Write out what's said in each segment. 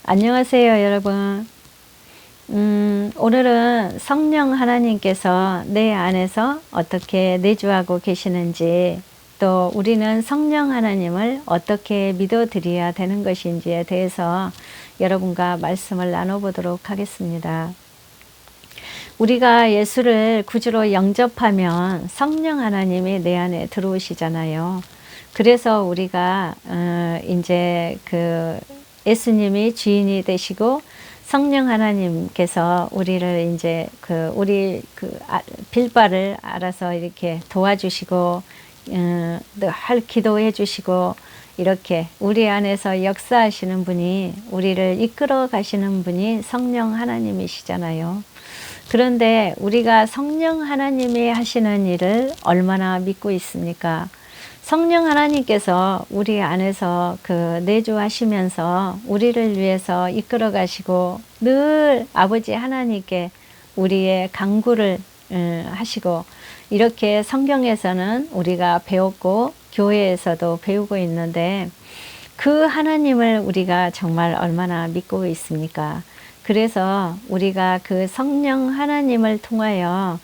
안녕하세요, 여러분. 오늘은 성령 하나님께서 내 안에서 어떻게 내주하고 계시는지, 또 우리는 성령 하나님을 어떻게 믿어드려야 되는 것인지에 대해서 여러분과 말씀을 나눠보도록 하겠습니다. 우리가 예수를 구주로 영접하면 성령 하나님이 내 안에 들어오시잖아요. 그래서 우리가 이제 예수님이 주인이 되시고 성령 하나님께서 우리를 이제 빌바를 알아서 이렇게 도와주시고 늘 기도해 주시고 이렇게 우리 안에서 역사하시는 분이, 우리를 이끌어 가시는 분이 성령 하나님이시잖아요. 그런데 우리가 성령 하나님이 하시는 일을 얼마나 믿고 있습니까? 성령 하나님께서 우리 안에서 내주하시면서 우리를 위해서 이끌어 가시고 늘 아버지 하나님께 우리의 간구를 하시고, 이렇게 성경에서는 우리가 배웠고 교회에서도 배우고 있는데, 그 하나님을 우리가 정말 얼마나 믿고 있습니까? 그래서 우리가 그 성령 하나님을 통하여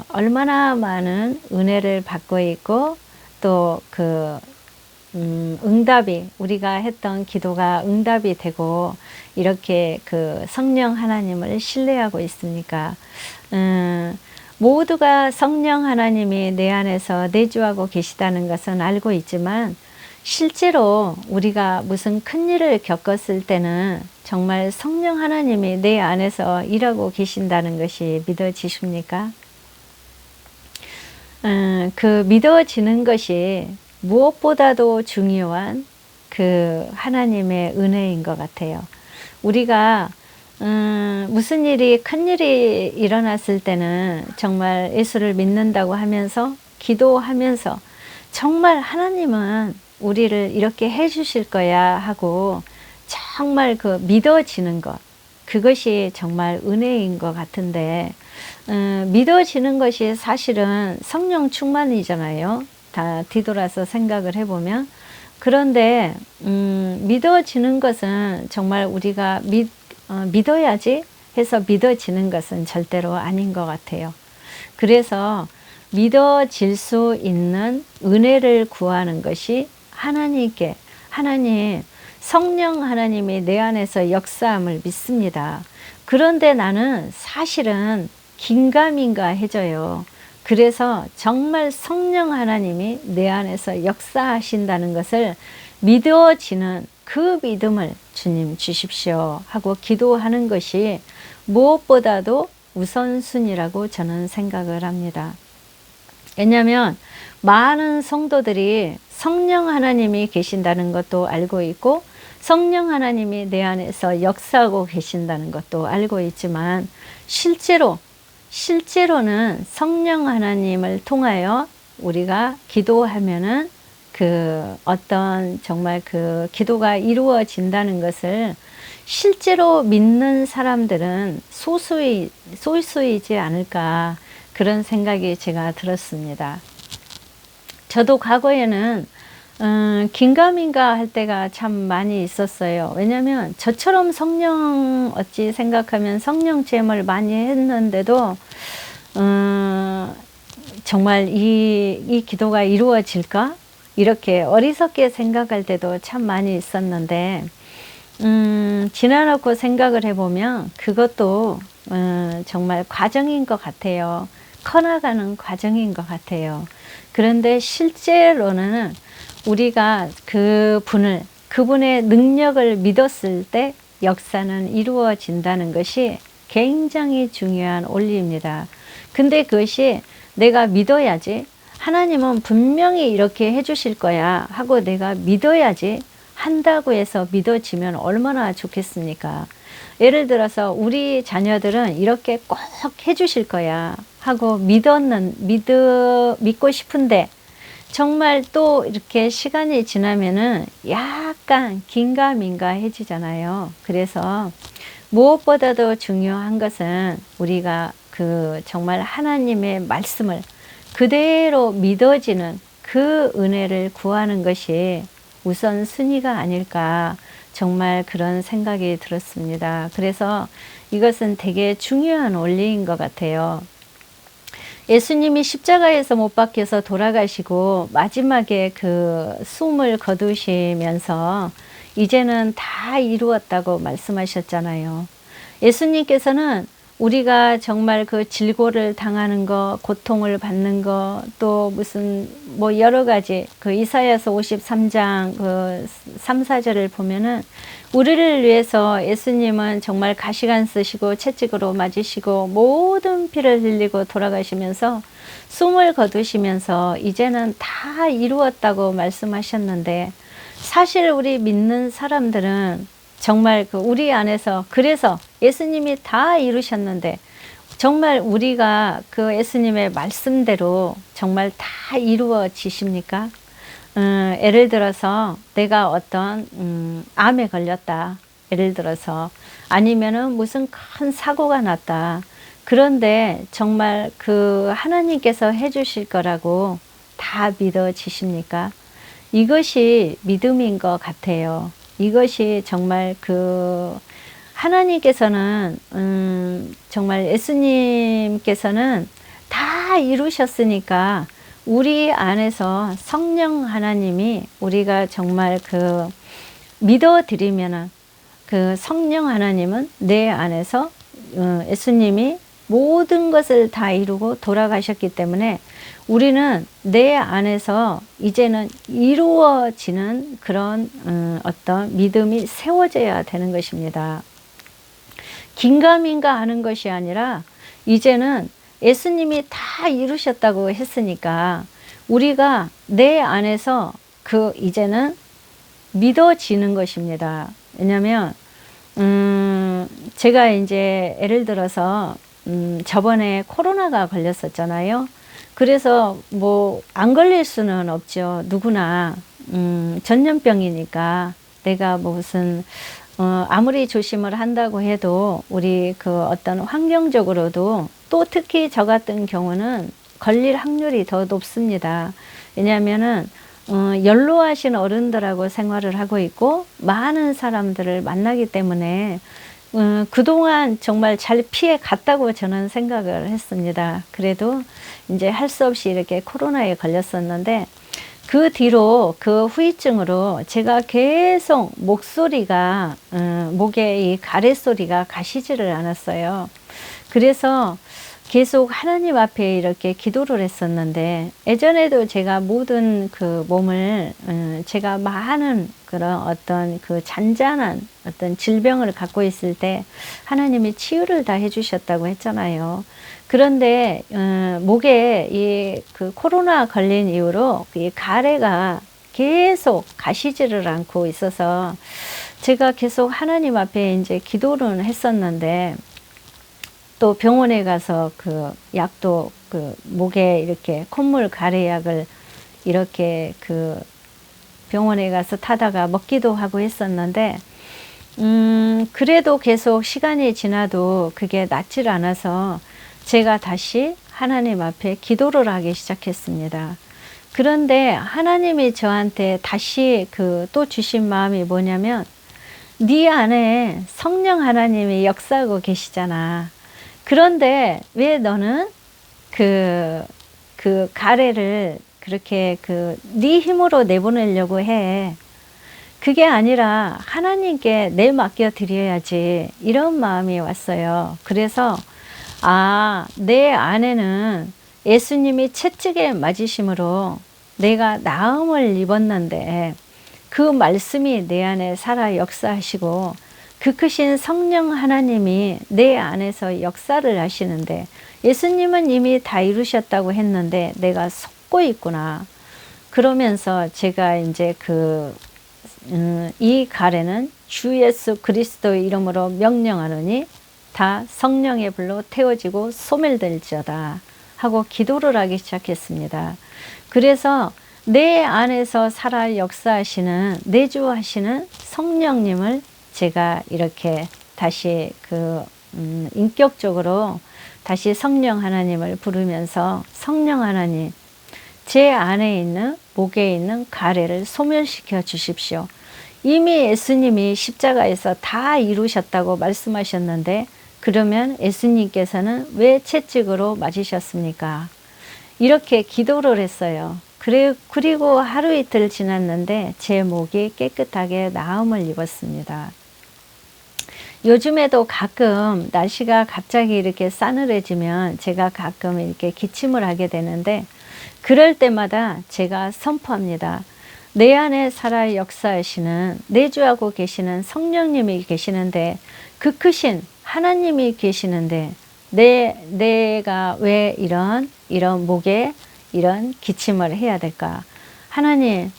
얼마나 많은 은혜를 받고 있고, 또 응답이, 우리가 했던 기도가 응답이 되고, 이렇게 성령 하나님을 신뢰하고 있습니까? 모두가 성령 하나님이 내 안에서 내주하고 계시다는 것은 알고 있지만, 실제로 우리가 무슨 큰 일을 겪었을 때는 정말 성령 하나님이 내 안에서 일하고 계신다는 것이 믿어지십니까? 믿어지는 것이 무엇보다도 중요한 하나님의 은혜인 것 같아요. 우리가 무슨 일이, 큰 일이 일어났을 때는 정말 예수를 믿는다고 하면서 기도하면서 정말 하나님은 우리를 이렇게 해 주실 거야 하고 정말 믿어지는 것, 그것이 정말 은혜인 것 같은데, 믿어지는 것이 사실은 성령 충만이잖아요. 다 뒤돌아서 생각을 해보면. 그런데 믿어지는 것은 정말 우리가 믿어야지 해서 믿어지는 것은 절대로 아닌 것 같아요. 그래서 믿어질 수 있는 은혜를 구하는 것이 하나님, 성령 하나님이 내 안에서 역사함을 믿습니다. 그런데 나는 사실은 긴가민가해져요. 그래서 정말 성령 하나님이 내 안에서 역사하신다는 것을 믿어지는 그 믿음을 주님 주십시오 하고 기도하는 것이 무엇보다도 우선순위라고 저는 생각을 합니다. 왜냐하면 많은 성도들이 성령 하나님이 계신다는 것도 알고 있고, 성령 하나님이 내 안에서 역사하고 계신다는 것도 알고 있지만, 실제로는 성령 하나님을 통하여 우리가 기도하면은 어떤 정말 기도가 이루어진다는 것을 실제로 믿는 사람들은 소수이지 않을까, 그런 생각이 제가 들었습니다. 저도 과거에는 긴가민가 할 때가 참 많이 있었어요. 왜냐하면 저처럼 성령 어찌 생각하면 성령 체험을 많이 했는데도 정말 이 기도가 이루어질까? 이렇게 어리석게 생각할 때도 참 많이 있었는데, 지나놓고 생각을 해보면 그것도 정말 과정인 것 같아요. 커나가는 과정인 것 같아요. 그런데 실제로는 우리가 그분의 능력을 믿었을 때 역사는 이루어진다는 것이 굉장히 중요한 원리입니다. 근데 그것이 내가 믿어야지, 하나님은 분명히 이렇게 해주실 거야 하고 내가 믿어야지, 한다고 해서 믿어지면 얼마나 좋겠습니까? 예를 들어서 우리 자녀들은 이렇게 꼭 해주실 거야 하고 믿고 싶은데, 정말 또 이렇게 시간이 지나면은 약간 긴가민가해지잖아요. 그래서 무엇보다도 중요한 것은 우리가 정말 하나님의 말씀을 그대로 믿어지는 그 은혜를 구하는 것이 우선순위가 아닐까, 정말 그런 생각이 들었습니다. 그래서 이것은 되게 중요한 원리인 것 같아요. 예수님이 십자가에서 못 박혀서 돌아가시고 마지막에 그 숨을 거두시면서 이제는 다 이루었다고 말씀하셨잖아요. 예수님께서는 우리가 정말 그 질고를 당하는 거, 고통을 받는 거, 또 무슨 뭐 여러 가지 그 이사야서 53장 그 3, 4절을 보면은 우리를 위해서 예수님은 정말 가시관 쓰시고 채찍으로 맞으시고 모든 피를 흘리고 돌아가시면서 숨을 거두시면서 이제는 다 이루었다고 말씀하셨는데, 사실 우리 믿는 사람들은 정말 그 우리 안에서, 그래서 예수님이 다 이루셨는데 정말 우리가 그 예수님의 말씀대로 정말 다 이루어지십니까? 예를 들어서 내가 어떤 암에 걸렸다. 예를 들어서 아니면은 무슨 큰 사고가 났다. 그런데 정말 그 하나님께서 해주실 거라고 다 믿어지십니까? 이것이 믿음인 것 같아요. 이것이 정말 그 하나님께서는 정말 예수님께서는 다 이루셨으니까 우리 안에서 성령 하나님이 우리가 정말 그 믿어드리면은 그 성령 하나님은 내 안에서 예수님이 모든 것을 다 이루고 돌아가셨기 때문에 우리는 내 안에서 이제는 이루어지는 그런 어떤 믿음이 세워져야 되는 것입니다. 긴가민가 하는 것이 아니라 이제는 예수님이 다 이루셨다고 했으니까 우리가 내 안에서 그 이제는 믿어지는 것입니다. 왜냐하면 제가 이제 예를 들어서 저번에 코로나가 걸렸었잖아요. 그래서 뭐 안 걸릴 수는 없죠. 누구나 전염병이니까 내가 무슨 아무리 조심을 한다고 해도 우리 그 어떤 환경적으로도 또 특히 저 같은 경우는 걸릴 확률이 더 높습니다. 왜냐하면은 연로하신 어른들하고 생활을 하고 있고 많은 사람들을 만나기 때문에 그동안 정말 잘 피해 갔다고 저는 생각을 했습니다. 그래도 이제 할 수 없이 이렇게 코로나에 걸렸었는데 그 뒤로 그 후유증으로 제가 계속 목소리가 목에 이 가래소리가 가시지를 않았어요. 그래서 계속 하나님 앞에 이렇게 기도를 했었는데, 예전에도 제가 모든 그 몸을 제가 많은 그런 어떤 그 잔잔한 어떤 질병을 갖고 있을 때 하나님이 치유를 다 해주셨다고 했잖아요. 그런데 목에 이 그 코로나 걸린 이후로 이 가래가 계속 가시지를 않고 있어서 제가 계속 하나님 앞에 이제 기도를 했었는데, 또 병원에 가서 그 약도 그 목에 이렇게 콧물 가래약을 이렇게 그 병원에 가서 타다가 먹기도 하고 했었는데 그래도 계속 시간이 지나도 그게 낫질 않아서 제가 다시 하나님 앞에 기도를 하기 시작했습니다. 그런데 하나님이 저한테 다시 그 또 주신 마음이 뭐냐면, 네 안에 성령 하나님이 역사하고 계시잖아. 그런데 왜 너는 그 가래를 그렇게 네 힘으로 내보내려고 해? 그게 아니라 하나님께 내 맡겨 드려야지. 이런 마음이 왔어요. 그래서 내 안에는 예수님이 채찍에 맞으심으로 내가 나음을 입었는데 그 말씀이 내 안에 살아 역사하시고 그 크신 성령 하나님이 내 안에서 역사를 하시는데, 예수님은 이미 다 이루셨다고 했는데 내가 속고 있구나. 그러면서 제가 이제 이 가래는 주 예수 그리스도의 이름으로 명령하노니 다 성령의 불로 태워지고 소멸될지어다 하고 기도를 하기 시작했습니다. 그래서 내 안에서 살아 역사하시는 내주하시는 성령님을 제가 이렇게 다시 인격적으로 다시 성령 하나님을 부르면서, 성령 하나님, 제 안에 있는 목에 있는 가래를 소멸시켜 주십시오. 이미 예수님이 십자가에서 다 이루셨다고 말씀하셨는데 그러면 예수님께서는 왜 채찍으로 맞으셨습니까? 이렇게 기도를 했어요. 그리고 하루 이틀 지났는데 제 목이 깨끗하게 나음을 입었습니다. 요즘에도 가끔 날씨가 갑자기 이렇게 싸늘해지면 제가 가끔 이렇게 기침을 하게 되는데 그럴 때마다 제가 선포합니다. 내 안에 살아 역사하시는 내주하고 계시는 성령님이 계시는데 그 크신 하나님이 계시는데 내가 왜 이런 목에 이런 기침을 해야 될까? 하나님,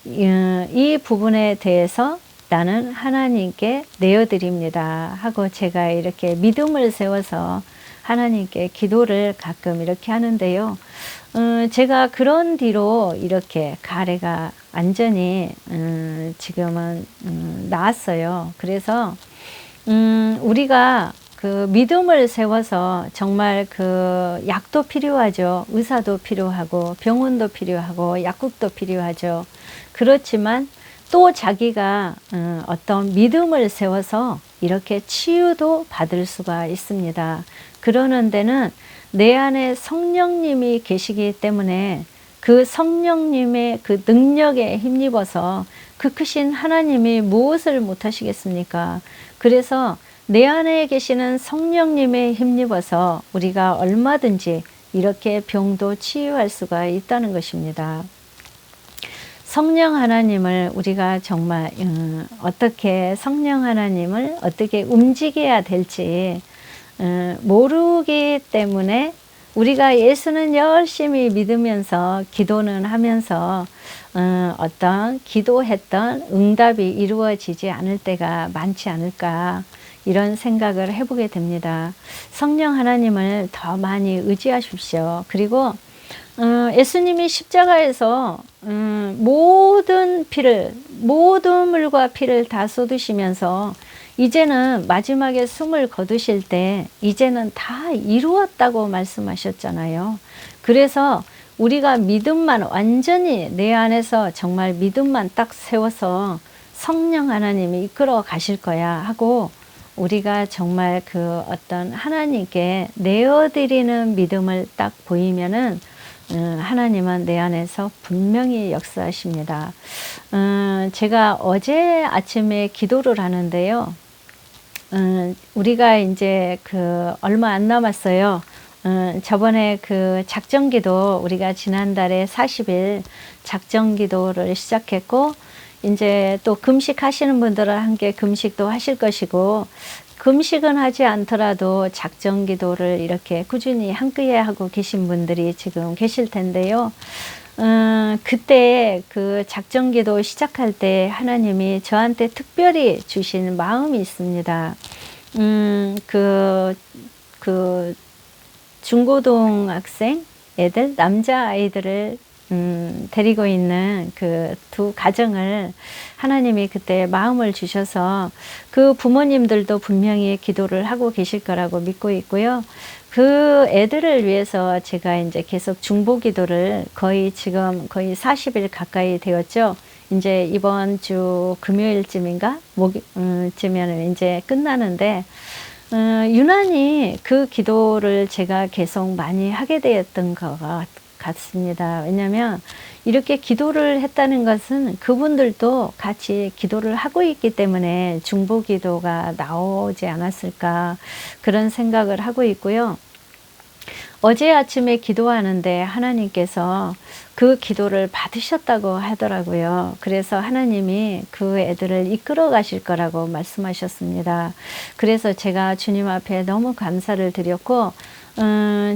이 부분에 대해서 나는 하나님께 내어드립니다 하고 제가 이렇게 믿음을 세워서 하나님께 기도를 가끔 이렇게 하는데요. 제가 그런 뒤로 이렇게 가래가 완전히 지금은 나았어요. 그래서 우리가 그 믿음을 세워서 정말 그 약도 필요하죠. 의사도 필요하고 병원도 필요하고 약국도 필요하죠. 그렇지만 또 자기가 어떤 믿음을 세워서 이렇게 치유도 받을 수가 있습니다. 그러는 데는 내 안에 성령님이 계시기 때문에 그 성령님의 그 능력에 힘입어서 그 크신 하나님이 무엇을 못하시겠습니까? 그래서 내 안에 계시는 성령님에 힘입어서 우리가 얼마든지 이렇게 병도 치유할 수가 있다는 것입니다. 성령 하나님을 우리가 정말 어떻게 성령 하나님을 어떻게 움직여야 될지 모르기 때문에 우리가 예수는 열심히 믿으면서 기도는 하면서 어떤 기도했던 응답이 이루어지지 않을 때가 많지 않을까 이런 생각을 해보게 됩니다. 성령 하나님을 더 많이 의지하십시오. 그리고 예수님이 십자가에서 모든 물과 피를 다 쏟으시면서 이제는 마지막에 숨을 거두실 때 이제는 다 이루었다고 말씀하셨잖아요. 그래서 우리가 믿음만 완전히 내 안에서 정말 믿음만 딱 세워서 성령 하나님이 이끌어 가실 거야 하고 우리가 정말 그 어떤 하나님께 내어드리는 믿음을 딱 보이면은 하나님은 내 안에서 분명히 역사하십니다. 제가 어제 아침에 기도를 하는데요. 우리가 이제 그 얼마 안 남았어요. 저번에 그 작정기도 우리가 지난달에 40일 작정기도를 시작했고 이제 또 금식하시는 분들은 함께 금식도 하실 것이고 금식은 하지 않더라도 작정기도를 이렇게 꾸준히 함께 하고 계신 분들이 지금 계실 텐데요. 그때 그 작정기도 시작할 때 하나님이 저한테 특별히 주신 마음이 있습니다. 그 중고등학생 애들, 남자아이들을 데리고 있는 그 두 가정을 하나님이 그때 마음을 주셔서 그 부모님들도 분명히 기도를 하고 계실 거라고 믿고 있고요. 그 애들을 위해서 제가 이제 계속 중보 기도를 지금 거의 40일 가까이 되었죠. 이제 이번 주 금요일쯤인가? 쯤에는 이제 끝나는데, 유난히 그 기도를 제가 계속 많이 하게 되었던 것 같습니다. 왜냐하면 이렇게 기도를 했다는 것은 그분들도 같이 기도를 하고 있기 때문에 중보 기도가 나오지 않았을까 그런 생각을 하고 있고요. 어제 아침에 기도하는데 하나님께서 그 기도를 받으셨다고 하더라고요. 그래서 하나님이 그 애들을 이끌어 가실 거라고 말씀하셨습니다. 그래서 제가 주님 앞에 너무 감사를 드렸고,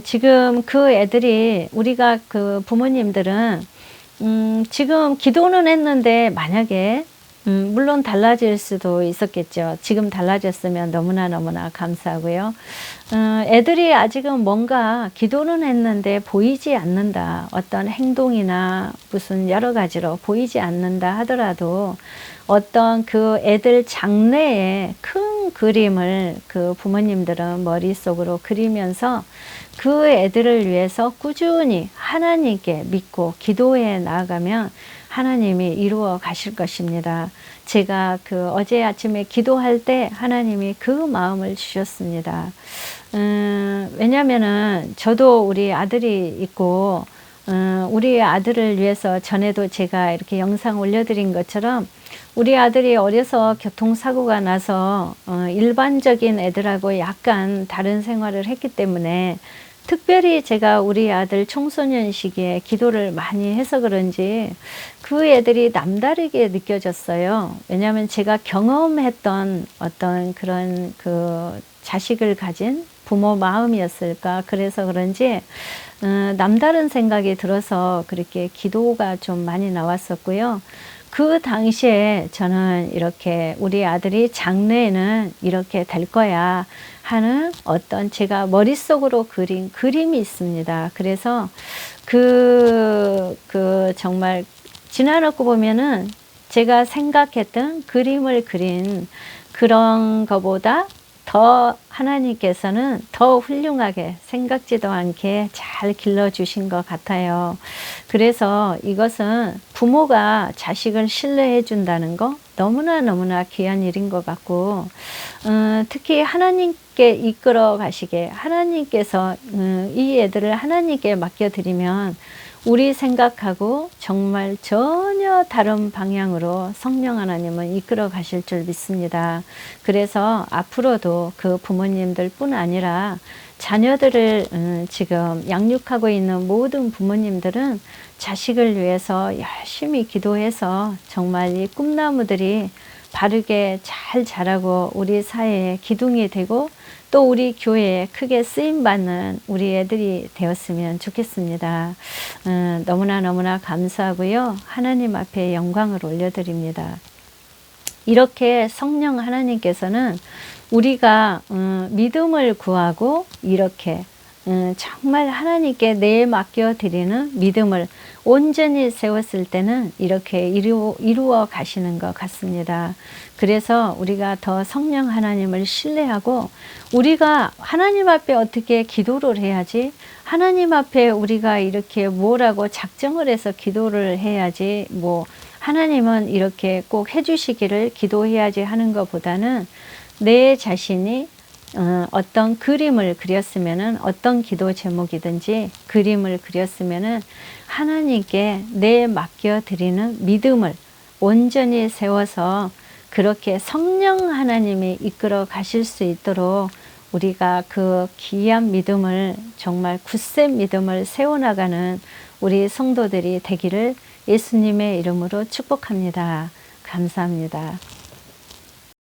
지금 그 애들이 우리가 그 부모님들은 지금 기도는 했는데 만약에 물론 달라질 수도 있었겠죠. 지금 달라졌으면 너무나 감사하고요. 애들이 아직은 뭔가 기도는 했는데 보이지 않는다. 어떤 행동이나 무슨 여러 가지로 보이지 않는다 하더라도 어떤 그 애들 장래의 큰 그림을 그 부모님들은 머릿속으로 그리면서 그 애들을 위해서 꾸준히 하나님께 믿고 기도해 나아가면 하나님이 이루어 가실 것입니다. 제가 그 어제 아침에 기도할 때 하나님이 그 마음을 주셨습니다. 왜냐면은 저도 우리 아들이 있고, 우리 아들을 위해서 전에도 제가 이렇게 영상 올려드린 것처럼 우리 아들이 어려서 교통사고가 나서 일반적인 애들하고 약간 다른 생활을 했기 때문에 특별히 제가 우리 아들 청소년 시기에 기도를 많이 해서 그런지 그 애들이 남다르게 느껴졌어요. 왜냐하면 제가 경험했던 어떤 그런 그 자식을 가진 부모 마음이었을까. 그래서 그런지 남다른 생각이 들어서 그렇게 기도가 좀 많이 나왔었고요. 그 당시에 저는 이렇게 우리 아들이 장래에는 이렇게 될 거야 하는 어떤 제가 머릿속으로 그린 그림이 있습니다. 그래서 정말 지나놓고 보면은 제가 생각했던 그림을 그린 그런 거보다 더 하나님께서는 더 훌륭하게 생각지도 않게 잘 길러주신 것 같아요. 그래서 이것은 부모가 자식을 신뢰해 준다는 거 너무나 귀한 일인 것 같고, 특히 하나님께 이끌어 가시게 하나님께서 이 애들을 하나님께 맡겨드리면 우리 생각하고 정말 전혀 다른 방향으로 성령 하나님은 이끌어 가실 줄 믿습니다. 그래서 앞으로도 그 부모님들 뿐 아니라 자녀들을 지금 양육하고 있는 모든 부모님들은 자식을 위해서 열심히 기도해서 정말 이 꿈나무들이 바르게 잘 자라고 우리 사회에 기둥이 되고 또 우리 교회에 크게 쓰임받는 우리 애들이 되었으면 좋겠습니다. 너무나 감사하고요. 하나님 앞에 영광을 올려드립니다. 이렇게 성령 하나님께서는 우리가 믿음을 구하고 이렇게 정말 하나님께 내 맡겨 드리는 믿음을 온전히 세웠을 때는 이렇게 이루어 가시는 것 같습니다. 그래서 우리가 더 성령 하나님을 신뢰하고 우리가 하나님 앞에 어떻게 기도를 해야지, 하나님 앞에 우리가 이렇게 뭐라고 작정을 해서 기도를 해야지, 뭐 하나님은 이렇게 꼭 해주시기를 기도해야지 하는 것보다는 내 자신이 어떤 그림을 그렸으면은 어떤 기도 제목이든지 그림을 그렸으면은 하나님께 내 맡겨 드리는 믿음을 온전히 세워서 그렇게 성령 하나님이 이끌어 가실 수 있도록 우리가 그 귀한 믿음을 정말 굳센 믿음을 세워나가는 우리 성도들이 되기를 예수님의 이름으로 축복합니다. 감사합니다.